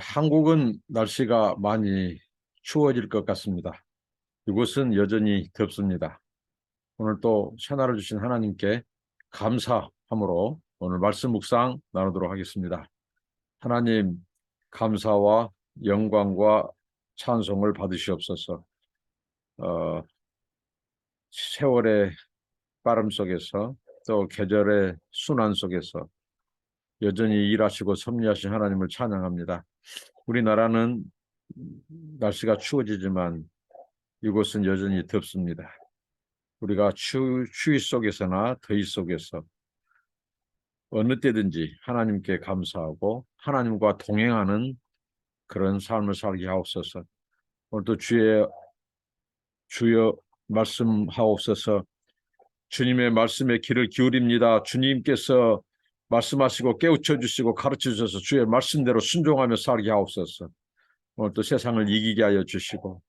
한국은 날씨가 많이 추워질 것 같습니다. 이곳은 여전히 덥습니다. 오늘 또 새날을 주신 하나님께 감사함으로 오늘 말씀 묵상 나누도록 하겠습니다. 하나님, 감사와 영광과 찬송을 받으시옵소서. 어, 세월의 빠름 속에서 또 계절의 순환 속에서 여전히 일하시고 섭리하신 하나님을 찬양합니다. 우리나라는 날씨가 추워지지만 이곳은 여전히 덥습니다. 우리가 추위 속에서나 더위 속에서 어느 때든지 하나님께 감사하고 하나님과 동행하는 그런 삶을 살게 하옵소서. 오늘도 주여 말씀하옵소서. 주님의 말씀에 귀를 기울입니다. 주님께서 말씀하시고 깨우쳐 주시고 가르쳐 주셔서 주의 말씀대로 순종하며 살게 하옵소서. 오늘도 세상을 이기게 하여 주시고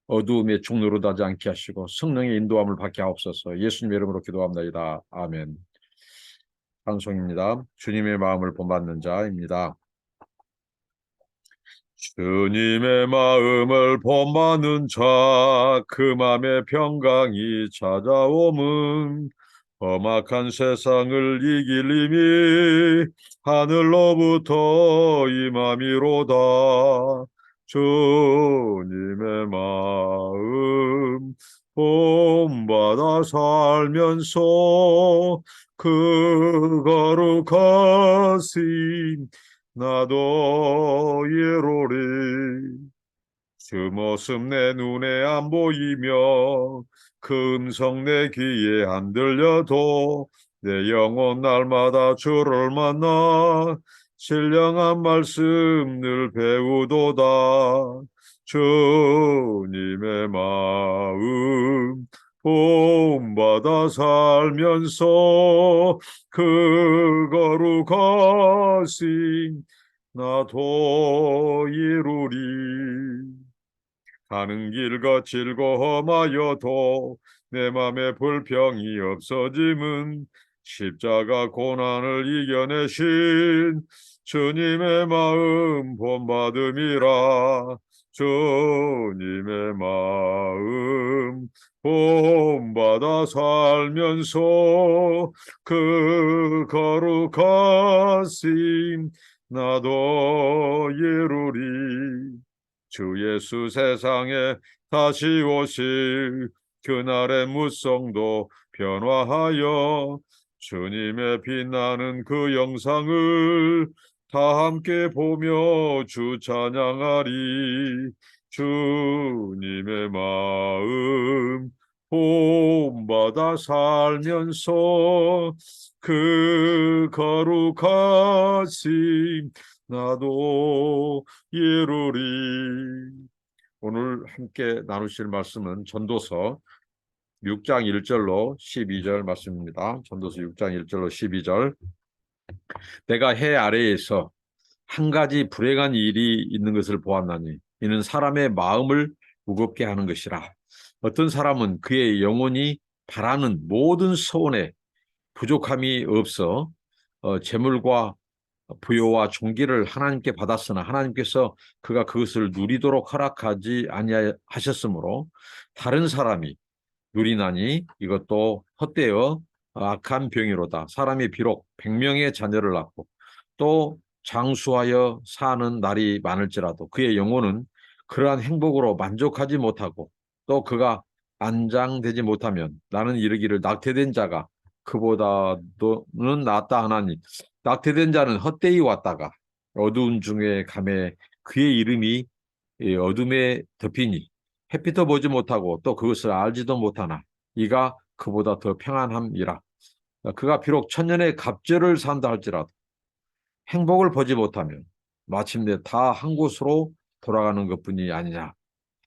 어두움의 종로로 나지 않게 하시고 성령의 인도함을 받게 하옵소서. 예수님의 이름으로 기도합니다. 아멘. 방송입니다. 주님의 마음을 본받는 자입니다. 주님의 마음을 본받는 자, 그 맘에 평강이 찾아옴은 험악한 세상을 이길 힘이 하늘로부터 임함이로다. 주님의 마음 본받아 살면서 그 거룩하심 나도 예로리. 주 모습 내 눈에 안 보이며 그 음성 내 귀에 안 들려도 내 영혼 날마다 주를 만나 신령한 말씀 늘 배우도다. 주님의 마음 본받아 살면서 그 거룩하심 나도 이루리. 가는 길 거칠고 험하여도 내 맘에 불평이 없어짐은 십자가 고난을 이겨내신 주님의 마음 본받음이라. 주님의 마음 본받아 살면서 그 거룩하심 나도 이루리. 주 예수 세상에 다시 오실 그날의 무성도 변화하여 주님의 빛나는 그 영상을 다 함께 보며 주 찬양하리. 주님의 마음 본받아 살면서 그 거룩하심 나도 이루리. 오늘 함께 나누실 말씀은 전도서 6장 1절로 12절 말씀입니다. 전도서 6장 1절로 12절. 내가 해 아래에서 한 가지 불행한 일이 있는 것을 보았나니 이는 사람의 마음을 무겁게 하는 것이라. 어떤 사람은 그의 영혼이 바라는 모든 소원에 부족함이 없어 재물과 부요와 종기를 하나님께 받았으나 하나님께서 그가 그것을 누리도록 허락하지 아니하셨으므로 다른 사람이 누리나니 이것도 헛되어 악한 병이로다. 사람이 비록 100명의 자녀를 낳고 또 장수하여 사는 날이 많을지라도 그의 영혼은 그러한 행복으로 만족하지 못하고 또 그가 안장되지 못하면 나는 이르기를 낙태된 자가 그보다는 낫다 하나니 낙태된 자는 헛되이 왔다가 어두운 중에 감에 그의 이름이 어둠에 덮이니 햇빛도 보지 못하고 또 그것을 알지도 못하나 이가 그보다 더 평안함이라. 그가 비록 천년의 갑절을 산다 할지라도 행복을 보지 못하면 마침내 다 한 곳으로 돌아가는 것뿐이 아니냐.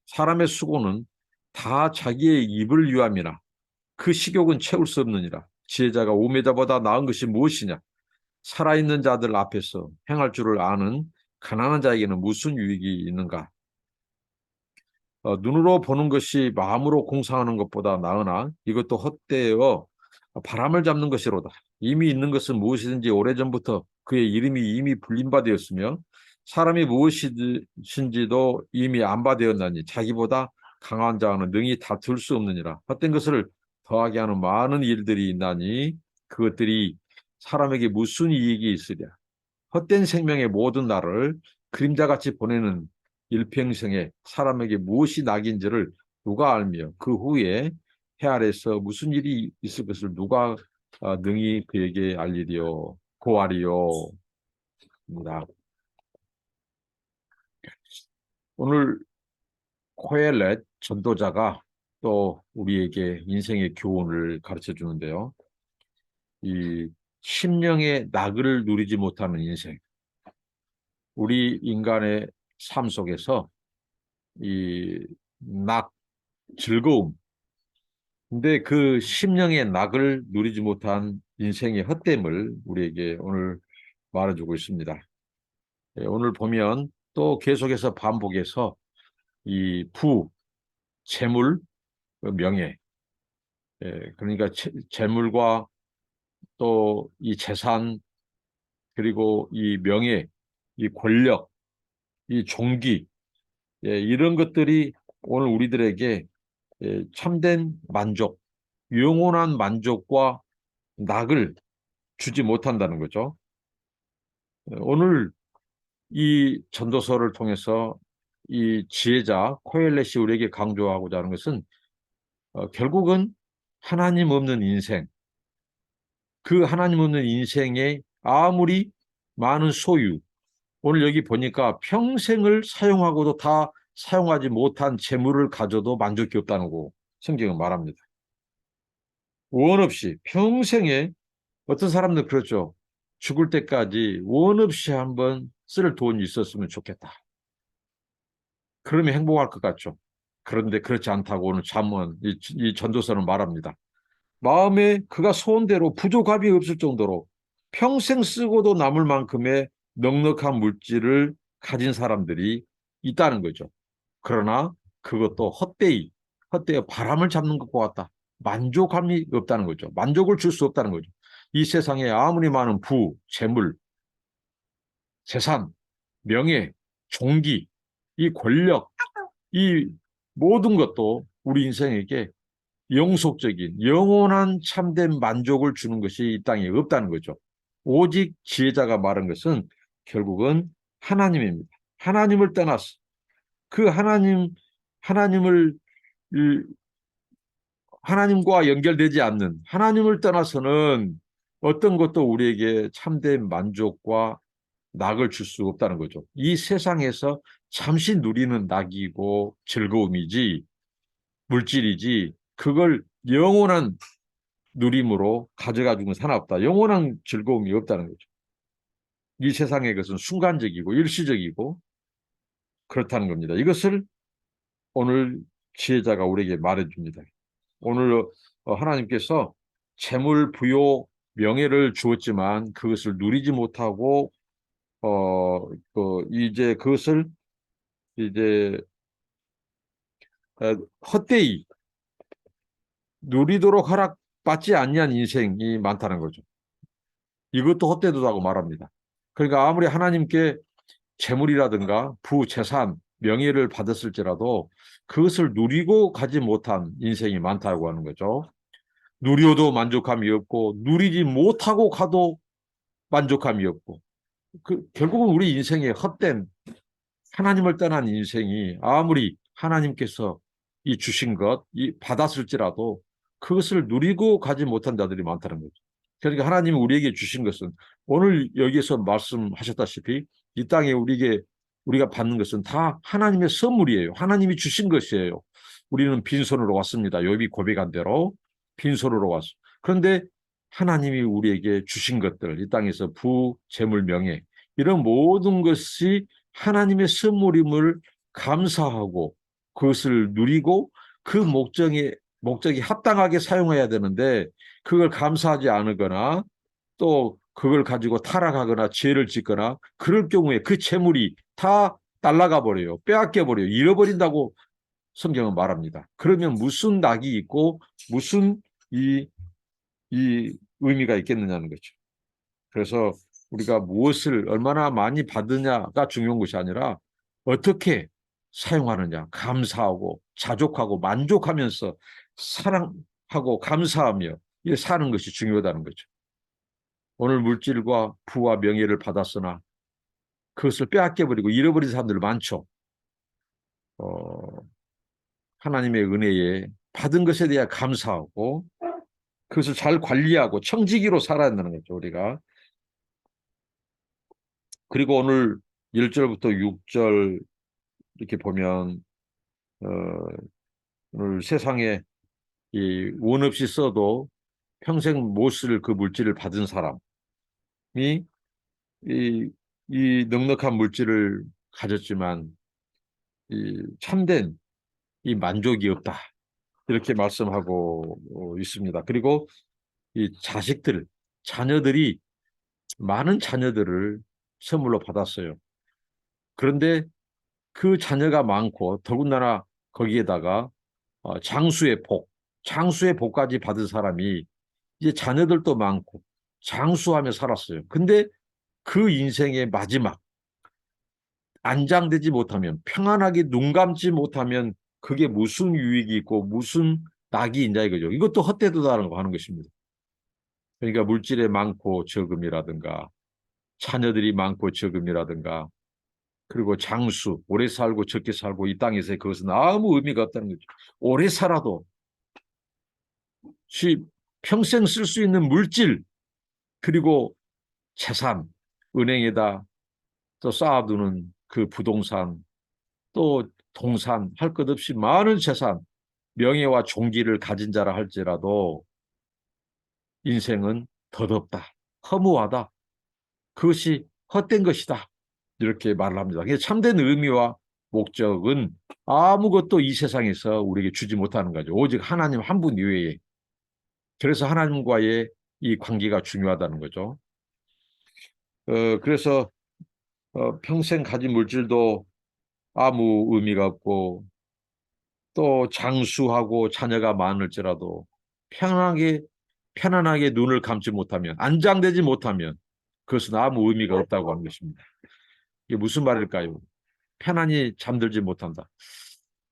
사람의 수고는 다 자기의 입을 위함이나 그 식욕은 채울 수 없느니라. 지혜자가 우매자보다 나은 것이 무엇이냐. 살아있는 자들 앞에서 행할 줄을 아는 가난한 자에게는 무슨 유익이 있는가. 눈으로 보는 것이 마음으로 공상하는 것보다 나으나 이것도 헛되어 바람을 잡는 것이로다. 이미 있는 것은 무엇이든지 오래전부터 그의 이름이 이미 불린 바 되었으며 사람이 무엇인지도 이미 안바되었나니 자기보다 강한 자와는 능히 다툴 수 없느니라. 헛된 것을 더하게 하는 많은 일들이 있나니 그것들이 사람에게 무슨 이익이 있으랴. 헛된 생명의 모든 날을 그림자같이 보내는 일평생에 사람에게 무엇이 낙인지를 누가 알며 그 후에 해 아래서 무슨 일이 있을 것을 누가 능히 그에게 알리리요 고하리요. 오늘 코엘렛 전도자가 또 우리에게 인생의 교훈을 가르쳐 주는데요. 이 심령의 낙을 누리지 못하는 인생. 우리 인간의 삶 속에서 이 낙, 즐거움. 근데 그 심령의 낙을 누리지 못한 인생의 헛됨을 우리에게 오늘 말해주고 있습니다. 오늘 보면 또 계속해서 반복해서 이 재물, 명예, 그러니까 재물과 또 이 재산, 그리고 이 명예, 이 권력, 이 종기, 이런 것들이 오늘 우리들에게 참된 만족, 영원한 만족과 낙을 주지 못한다는 거죠. 오늘 이 전도서를 통해서 이 지혜자 코엘렛이 우리에게 강조하고자 하는 것은 결국은 하나님 없는 인생, 그 하나님 없는 인생에 아무리 많은 소유, 오늘 여기 보니까 평생을 사용하고도 다 사용하지 못한 재물을 가져도 만족이 없다는 거 성경은 말합니다. 원 없이 평생에 어떤 사람들 그렇죠. 죽을 때까지 원 없이 한번 쓸 돈이 있었으면 좋겠다. 그러면 행복할 것 같죠. 그런데 그렇지 않다고 오늘 잠언 이 전도서는 말합니다. 마음에 그가 소원대로 부족함이 없을 정도로 평생 쓰고도 남을 만큼의 넉넉한 물질을 가진 사람들이 있다는 거죠. 그러나 그것도 헛되이 바람을 잡는 것과 같다. 만족함이 없다는 거죠. 만족을 줄 수 없다는 거죠. 이 세상에 아무리 많은 재물, 재산, 명예, 종기, 이 권력, 이 모든 것도 우리 인생에게 영속적인 영원한 참된 만족을 주는 것이 이 땅에 없다는 거죠. 오직 지혜자가 말한 것은 결국은 하나님입니다. 하나님을 떠나서 그 하나님을 하나님과 연결되지 않는 하나님을 떠나서는 어떤 것도 우리에게 참된 만족과 낙을 줄 수 없다는 거죠. 이 세상에서 잠시 누리는 낙이고 즐거움이지 물질이지 그걸 영원한 누림으로 가져가지고는 사나없다. 영원한 즐거움이 없다는 거죠. 이 세상의 것은 순간적이고 일시적이고 그렇다는 겁니다. 이것을 오늘 지혜자가 우리에게 말해줍니다. 오늘 하나님께서 재물, 부요, 명예를 주었지만 그것을 누리지 못하고 이제 그것을 이제 헛되이 누리도록 허락받지 아니한 인생이 많다는 거죠. 이것도 헛되도다고 말합니다. 그러니까 아무리 하나님께 재물이라든가 재산, 명예를 받았을지라도 그것을 누리고 가지 못한 인생이 많다고 하는 거죠. 누려도 만족함이 없고 누리지 못하고 가도 만족함이 없고 결국은 우리 인생의 헛된 하나님을 떠난 인생이 아무리 하나님께서 이 주신 이 받았을지라도 그것을 누리고 가지 못한 자들이 많다는 거죠. 그러니까 하나님이 우리에게 주신 것은 오늘 여기에서 말씀하셨다시피 이 땅에 우리가 받는 것은 다 하나님의 선물이에요. 하나님이 주신 것이에요. 우리는 빈손으로 왔습니다. 욥이 고백한 대로 빈손으로 왔어. 그런데 하나님이 우리에게 주신 것들, 이 땅에서 재물, 명예 이런 모든 것이 하나님의 선물임을 감사하고 그것을 누리고 그 목적이 합당하게 사용해야 되는데 그걸 감사하지 않거나 또 그걸 가지고 타락하거나 죄를 짓거나 그럴 경우에 그 재물이 다 날아가 버려요. 빼앗겨 버려요. 잃어버린다고 성경은 말합니다. 그러면 무슨 낙이 있고 무슨 이 의미가 있겠느냐는 거죠. 그래서 우리가 무엇을 얼마나 많이 받느냐가 중요한 것이 아니라 어떻게 사용하느냐, 감사하고 자족하고 만족하면서 사랑하고 감사하며 이렇게 사는 것이 중요하다는 거죠. 오늘 물질과 부와 명예를 받았으나 그것을 빼앗겨버리고 잃어버린 사람들 많죠. 하나님의 은혜에 받은 것에 대해 감사하고 그것을 잘 관리하고 청지기로 살아야 한다는 거죠, 우리가. 그리고 오늘 1절부터 6절 이렇게 보면 오늘 세상에 이 원 없이 써도 평생 못 쓸 그 물질을 받은 사람이 이, 이 넉넉한 물질을 가졌지만 이 참된 이 만족이 없다. 이렇게 말씀하고 있습니다. 그리고 이 자녀들이 많은 자녀들을 선물로 받았어요. 그런데 그 자녀가 많고 더군다나 거기에다가 장수의 복까지 받은 사람이 이제 자녀들도 많고 장수하며 살았어요. 근데 그 인생의 마지막 안장되지 못하면 평안하게 눈 감지 못하면 그게 무슨 유익이 있고 무슨 낙이 있냐 이거죠. 이것도 헛되도다라는 거 하는 것입니다. 그러니까 물질에 많고 적음이라든가 자녀들이 많고 적음이라든가 그리고 장수, 오래 살고 적게 살고 이 땅에서의 그것은 아무 의미가 없다는 거죠. 오래 살아도 평생 쓸 수 있는 물질 그리고 재산, 은행에다 또 쌓아두는 그 부동산 또 동산 할 것 없이 많은 재산, 명예와 종기를 가진 자라 할지라도 인생은 덧없다, 허무하다, 그것이 헛된 것이다 이렇게 말을 합니다. 참된 의미와 목적은 아무것도 이 세상에서 우리에게 주지 못하는 거죠. 오직 하나님 한 분 이외에. 그래서 하나님과의 이 관계가 중요하다는 거죠. 그래서 평생 가진 물질도 아무 의미가 없고 또 장수하고 자녀가 많을지라도 편안하게 눈을 감지 못하면 안장되지 못하면 그것은 아무 의미가 없다고 하는 것입니다. 이게 무슨 말일까요? 편안히 잠들지 못한다.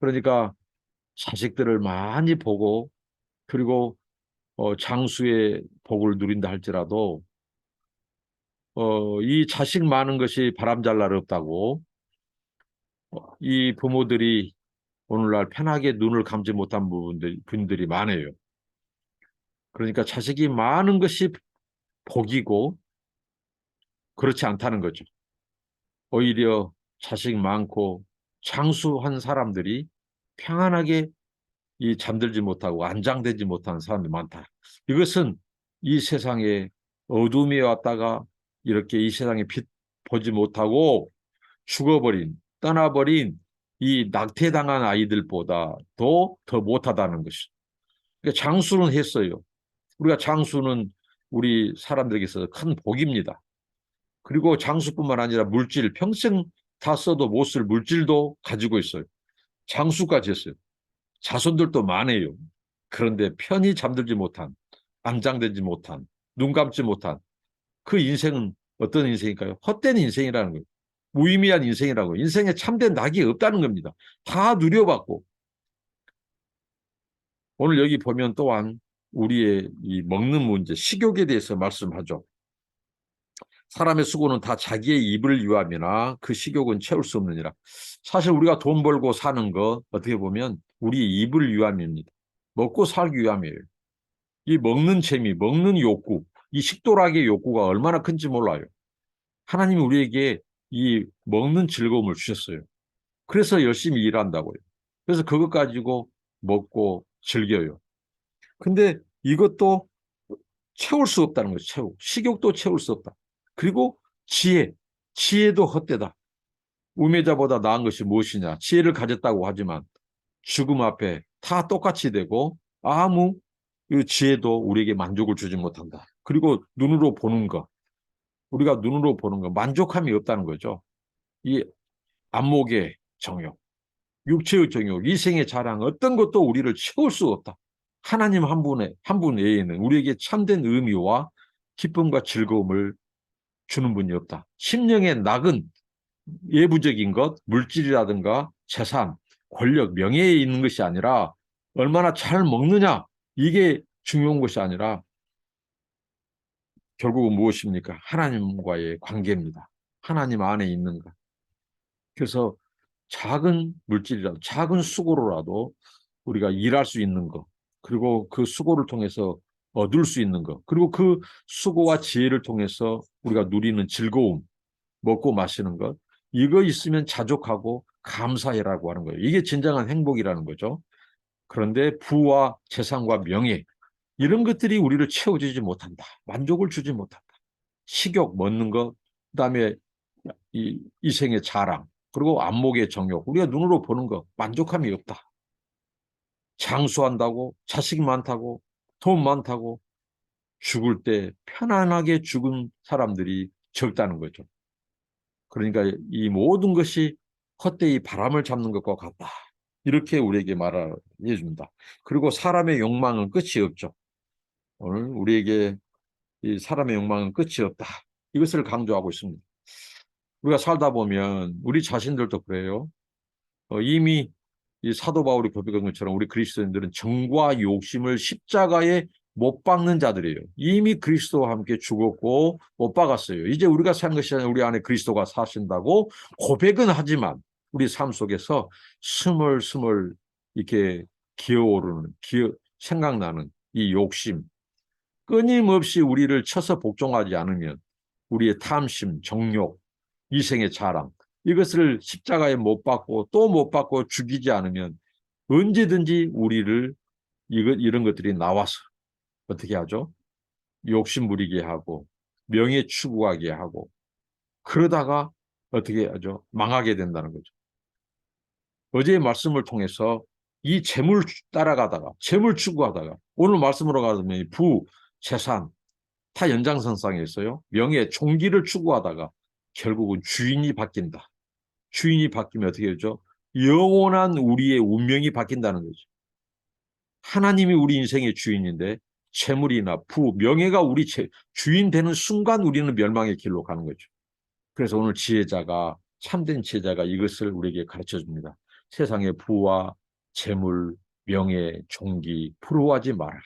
그러니까 자식들을 많이 보고 그리고 장수의 복을 누린다 할지라도 이 자식 많은 것이 바람잘 날 없다고 이 부모들이 오늘날 편하게 눈을 감지 못한 분들이 많아요. 그러니까 자식이 많은 것이 복이고 그렇지 않다는 거죠. 오히려 자식 많고 장수한 사람들이 평안하게 이 잠들지 못하고 안장되지 못하는 사람들이 많다. 이것은 이 세상에 어둠이 왔다가 이렇게 이 세상에 빛 보지 못하고 떠나버린 이 낙태당한 아이들보다도 더 못하다는 것이죠. 그러니까 장수는 했어요. 우리가 장수는 우리 사람들에게서 큰 복입니다. 그리고 장수뿐만 아니라 물질, 평생 다 써도 못 쓸 물질도 가지고 있어요. 장수까지 했어요. 자손들도 많아요. 그런데 편히 잠들지 못한, 안장되지 못한, 눈 감지 못한 그 인생은 어떤 인생일까요? 헛된 인생이라는 거예요. 무의미한 인생이라고. 인생에 참된 낙이 없다는 겁니다. 다 누려봤고. 오늘 여기 보면 또한 우리의 이 먹는 문제, 식욕에 대해서 말씀하죠. 사람의 수고는 다 자기의 입을 위함이나 그 식욕은 채울 수 없느니라. 사실 우리가 돈 벌고 사는 거 어떻게 보면 우리의 입을 위함입니다. 먹고 살기 위함이에요. 이 먹는 재미, 먹는 욕구, 이 식도락의 욕구가 얼마나 큰지 몰라요. 하나님이 우리에게 이 먹는 즐거움을 주셨어요. 그래서 열심히 일한다고요. 그래서 그것 가지고 먹고 즐겨요. 근데 이것도 채울 수 없다는 거죠. 식욕도 채울 수 없다. 그리고 지혜도 헛되다. 우매자보다 나은 것이 무엇이냐. 지혜를 가졌다고 하지만 죽음 앞에 다 똑같이 되고 아무 지혜도 우리에게 만족을 주지 못한다. 그리고 눈으로 보는 것, 우리가 눈으로 보는 것, 만족함이 없다는 거죠. 이 안목의 정욕, 육체의 정욕, 이생의 자랑, 어떤 것도 우리를 채울 수 없다. 하나님 한 분 외에는 우리에게 참된 의미와 기쁨과 즐거움을 주는 분이 없다. 심령의 낙은 예부적인 것, 물질이라든가 재산, 권력, 명예에 있는 것이 아니라 얼마나 잘 먹느냐, 이게 중요한 것이 아니라 결국은 무엇입니까? 하나님과의 관계입니다. 하나님 안에 있는 것. 그래서 작은 물질이라도, 작은 수고로라도 우리가 일할 수 있는 것, 그리고 그 수고를 통해서 얻을 수 있는 것, 그리고 그 수고와 지혜를 통해서 우리가 누리는 즐거움, 먹고 마시는 것, 이거 있으면 자족하고 감사해라고 하는 거예요. 이게 진정한 행복이라는 거죠. 그런데 부와 재산과 명예, 이런 것들이 우리를 채워주지 못한다. 만족을 주지 못한다. 식욕, 먹는 것, 그다음에 이 이생의 자랑, 그리고 안목의 정욕, 우리가 눈으로 보는 것, 만족함이 없다. 장수한다고, 자식 많다고, 돈 많다고, 죽을 때 편안하게 죽은 사람들이 적다는 거죠. 그러니까 이 모든 것이 헛되이 바람을 잡는 것과 같다. 이렇게 우리에게 말해 줍니다. 그리고 사람의 욕망은 끝이 없죠. 오늘 우리에게 이 사람의 욕망은 끝이 없다. 이것을 강조하고 있습니다. 우리가 살다 보면 우리 자신들도 그래요. 이미 이 사도 바울이 고백한 것처럼 우리 그리스도인들은 정과 욕심을 십자가에 못 박는 자들이에요. 이미 그리스도와 함께 죽었고 못 박았어요. 이제 우리가 산 것이 아니라 우리 안에 그리스도가 사신다고 고백은 하지만 우리 삶 속에서 스멀스멀 이렇게 기어오르는, 생각나는 이 욕심, 끊임없이 우리를 쳐서 복종하지 않으면 우리의 탐심, 정욕, 이생의 자랑, 이것을 십자가에 못 박고 또 못 박고 죽이지 않으면 언제든지 우리를 이런 것들이 나와서 어떻게 하죠? 욕심 부리게 하고 명예 추구하게 하고 그러다가 어떻게 하죠? 망하게 된다는 거죠. 어제의 말씀을 통해서 이 재물 따라가다가 재물 추구하다가 오늘 말씀으로 가면 부, 재산 다 연장선상에 있어요. 명예, 종기를 추구하다가 결국은 주인이 바뀐다. 주인이 바뀌면 어떻게 되죠? 영원한 우리의 운명이 바뀐다는 거죠. 하나님이 우리 인생의 주인인데 재물이나 부, 명예가 우리 주인 되는 순간 우리는 멸망의 길로 가는 거죠. 그래서 오늘 지혜자가 참된 지혜자가 이것을 우리에게 가르쳐 줍니다. 세상의 부와 재물, 명예, 종기 부러워하지 마라.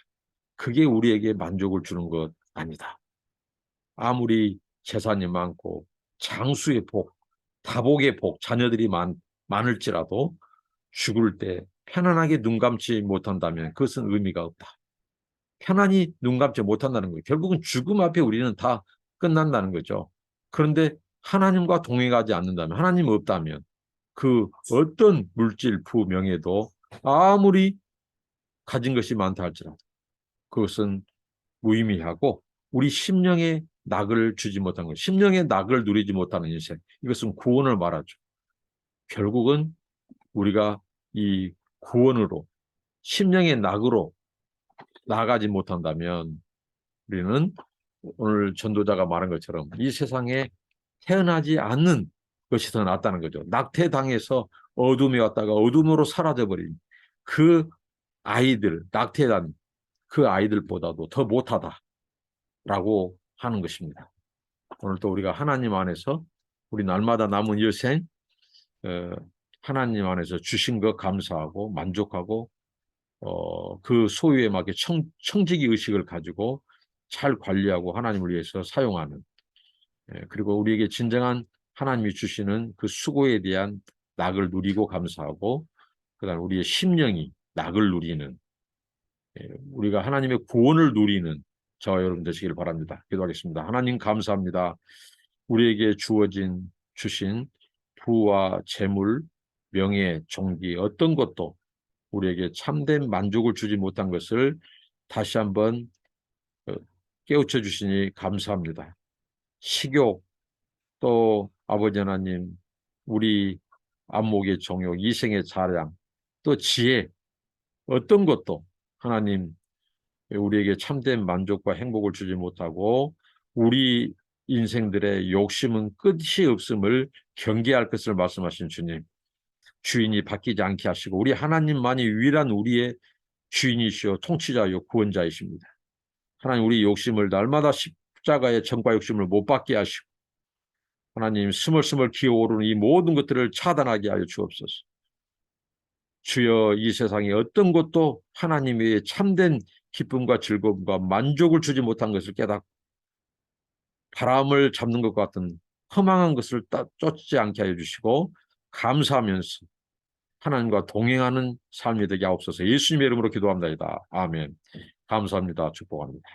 그게 우리에게 만족을 주는 것 아니다. 아무리 재산이 많고 장수의 복, 다복의 복, 자녀들이 많을지라도 죽을 때 편안하게 눈 감지 못한다면 그것은 의미가 없다. 편안히 눈 감지 못한다는 거예요. 결국은 죽음 앞에 우리는 다 끝난다는 거죠. 그런데 하나님과 동행하지 않는다면, 하나님 없다면 그 어떤 물질, 부, 명예도 아무리 가진 것이 많다 할지라도 그것은 무의미하고 우리 심령에 낙을 주지 못한 것, 심령의 낙을 누리지 못하는 인생, 이것은 구원을 말하죠. 결국은 우리가 이 구원으로 심령의 낙으로 나아가지 못한다면 우리는 오늘 전도자가 말한 것처럼 이 세상에 태어나지 않는 것이 더 낫다는 거죠. 낙태당해서 어둠에 왔다가 어둠으로 사라져버린 그 아이들, 낙태단 그 아이들보다도 더 못하다라고 하는 것입니다. 오늘 또 우리가 하나님 안에서 우리 날마다 남은 여생 하나님 안에서 주신 것 감사하고 만족하고 그 소유에 맞게 청지기 의식을 가지고 잘 관리하고 하나님을 위해서 사용하는 그리고 우리에게 진정한 하나님이 주시는 그 수고에 대한 낙을 누리고 감사하고 그다음 우리의 심령이 낙을 누리는 우리가 하나님의 구원을 누리는 저와 여러분 되시길 바랍니다. 기도하겠습니다. 하나님 감사합니다. 우리에게 주신 부와 재물, 명예, 종기 어떤 것도 우리에게 참된 만족을 주지 못한 것을 다시 한번 깨우쳐 주시니 감사합니다. 식욕, 또 아버지 하나님, 우리 안목의 정욕, 이생의 자랑, 또 지혜, 어떤 것도 하나님 우리에게 참된 만족과 행복을 주지 못하고 우리 인생들의 욕심은 끝이 없음을 경계할 것을 말씀하신 주님. 주인이 바뀌지 않게 하시고 우리 하나님만이 유일한 우리의 주인이시요 통치자요 구원자이십니다. 하나님 우리 욕심을 날마다 십자가의 정과 욕심을 못 받게 하시고 하나님 스멀스멀 기어오르는 이 모든 것들을 차단하게 하여 주옵소서. 주여 이 세상에 어떤 것도 하나님 외에 참된 기쁨과 즐거움과 만족을 주지 못한 것을 깨닫고 바람을 잡는 것 같은 허망한 것을 쫓지 않게 하여 주시고 감사하면서 하나님과 동행하는 삶이 되게 하옵소서. 예수님의 이름으로 기도합니다. 아멘. 감사합니다. 축복합니다.